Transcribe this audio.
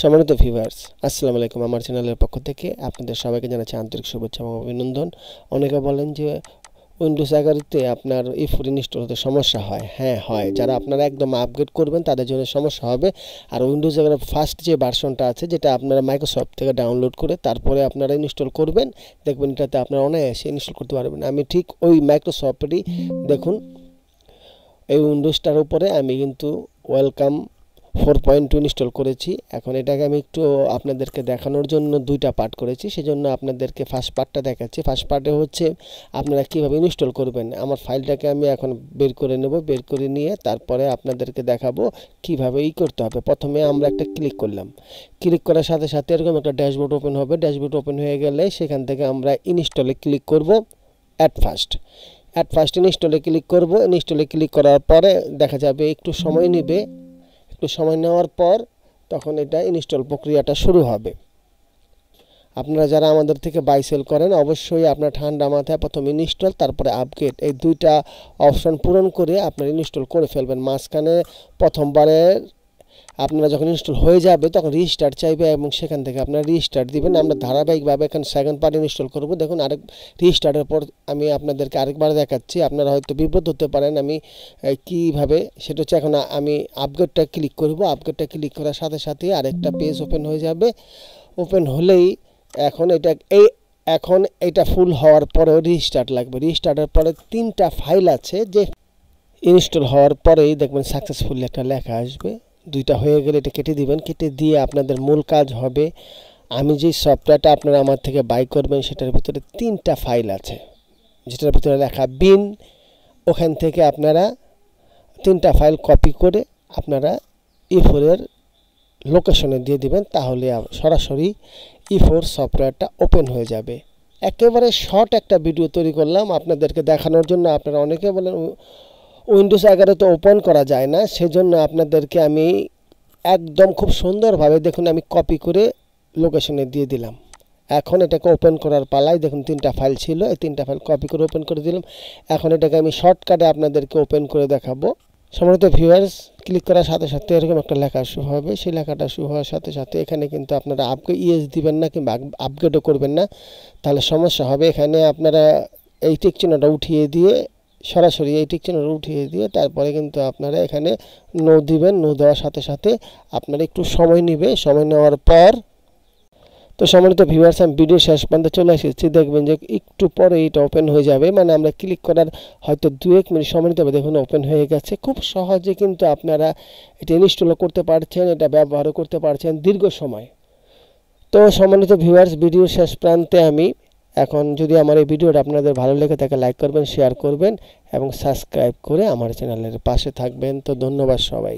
সম্মানিত ভিউয়ার্স, আসসালামু আলাইকুম। আমার চ্যানেলের পক্ষ থেকে আপনাদের সবাইকে জানাচ্ছি আন্তরিক শুভেচ্ছা এবং অভিনন্দন। অনেকে বলেন যে উইন্ডোজ 11-তে আপনার E4 ইনস্টল হতে সমস্যা হয়। হ্যাঁ, হয়। যারা আপনারা একদম আপগ্রেড করবেন তাদের জন্য সমস্যা হবে। আর উইন্ডোজ 11 ফার্স্ট যে ভার্সনটা আছে, যেটা আপনারা মাইক্রোসফট থেকে ডাউনলোড করে তারপরে আপনারা ইনস্টল করবেন, দেখবেন এটাতে আপনারা অনায়াসে ইনস্টল করতে পারবেন। আমি ঠিক ওই মাইক্রোসফটেরই দেখুন, এই উইন্ডোজটার উপরে আমি কিন্তু ওয়েলকাম 4.2 ইনস্টল করেছি। এখন এটাকে আমি একটু আপনাদেরকে দেখানোর জন্য দুইটা পার্ট করেছি, সেজন্য আপনাদেরকে ফার্স্ট পার্টটা দেখাচ্ছি। ফার্স্ট পার্টে হচ্ছে আপনারা কীভাবে ইনস্টল করবেন। আমার ফাইলটাকে আমি এখন বের করে নেব, বের করে নিয়ে তারপরে আপনাদেরকে দেখাবো কীভাবে করতে হবে। প্রথমে আমরা একটা ক্লিক করলাম, ক্লিক করার সাথে সাথে এরকম একটা ড্যাশবোর্ড ওপেন হবে। ড্যাশবোর্ড ওপেন হয়ে গেলে সেখান থেকে আমরা ইনস্টলে ক্লিক করব। অ্যাট ফার্স্ট ইনস্টলে ক্লিক করব। ইনস্টলে ক্লিক করার পরে দেখা যাবে একটু সময় নেবে। একটু সময় নেওয়ার পর তখন এটা ইনস্টল প্রক্রিয়াটা শুরু হবে। আপনারা যারা আমাদের থেকে বাই সেল করেন, অবশ্যই আপনার ঠান্ডা মাথায় প্রথমে ইনস্টল তারপরে আপগ্রেড, এই দুইটা অপশন পূরণ করে আপনারা ইনস্টল করে ফেলবেন। মাঝখানে প্রথমবারে আপনারা যখন ইনস্টল হয়ে যাবে তখন রিস্টার্ট চাইবে এবং সেখান থেকে আপনারা রিস্টার্ট দিবেন। আমরা ধারাবাহিকভাবে এখন সেকেন্ড পার্ট ইনস্টল করব। দেখুন, আরেক রিস্টার্টের পর আমি আপনাদেরকে আরেকবার দেখাচ্ছি। আপনারা হয়তো বিব্রত হতে পারেন আমি কীভাবে, সেটা হচ্ছে এখন আমি আপগ্রেডটা ক্লিক করব। আপগ্রেডটা ক্লিক করার সাথে সাথে আরেকটা পেজ ওপেন হয়ে যাবে। ওপেন হলেই এখন এটা ফুল হওয়ার পরেও রিস্টার্ট লাগবে। রিস্টার্টের পরে 3টা ফাইল আছে, যে ইনস্টল হওয়ার পরেই দেখবেন সাকসেসফুলি একটা লেখা আসবে। 2টা হয়ে গেলে এটা কেটে দিবেন। কেটে দিয়ে আপনাদের মূল কাজ হবে, আমি যে সফটওয়্যারটা আপনারা আমার থেকে বাই করবেন সেটার ভিতরে 3টা ফাইল আছে, যেটার ভিতরে লেখা বিন। ওখান থেকে আপনারা 3টা ফাইল কপি করে আপনারা E4 এর লোকেশনে দিয়ে দিবেন, তাহলে সরাসরি E4 সফটওয়্যারটা ওপেন হয়ে যাবে। একেবারে শর্ট একটা ভিডিও তৈরি করলাম আপনাদেরকে দেখানোর জন্য। আপনারা অনেকে বলেন উইন্ডোজ 11 তো ওপেন করা যায় না, সেজন্য আপনাদেরকে আমি একদম খুব সুন্দরভাবে দেখুন আমি কপি করে লোকেশনে দিয়ে দিলাম। এখন এটাকে ওপেন করার পালায়। দেখুন 3টা ফাইল ছিল, এই 3টা ফাইল কপি করে ওপেন করে দিলাম। এখন এটাকে আমি শর্টকাটে আপনাদেরকে ওপেন করে দেখাবো। সম্মানিত ভিউয়ার্স, ক্লিক করার সাথে সাথে এরকম একটা লেখা শুরু হবে। সেই লেখাটা শুরু হওয়ার সাথে সাথে এখানে কিন্তু আপনারা ইয়েস দিবেন না কিংবা আপগ্রেডও করবেন না, তাহলে সমস্যা হবে। এখানে আপনারা এই টিক চিহ্নটা উঠিয়ে দিয়ে, সরাসরি এই টিক চিহ্নটা উঠিয়ে দিয়ে তারপরে কিন্তু আপনারা এখানে নো দিবেন। নো দেওয়ার সাথে সাথে আপনারা একটু সময় নেবে। সময় নেওয়ার পর তো সম্মানিত ভিউয়ার্স, আমি ভিডিও শেষ পর্যন্ত চলে এসেছি। দেখবেন যে একটু পরে এটা ওপেন হয়ে যাবে, মানে আমরা ক্লিক করার হয়তো 2-1 মিনিট সময় নিতে হবে। দেখুন ওপেন হয়ে গেছে। খুব সহজে কিন্তু আপনারা এটা ইনস্টলও করতে পারছেন, এটা ব্যবহারও করতে পারছেন দীর্ঘ সময়। তো সম্মানিত ভিউয়ার্স, ভিডিও শেষ প্রান্তে আমি এখন, যদি আমার এই ভিডিওটা আপনাদের ভালো লেগে থাকে লাইক করবেন, শেয়ার করবেন এবং সাবস্ক্রাইব করে আমার চ্যানেলের পাশে থাকবেন। তো ধন্যবাদ সবাই।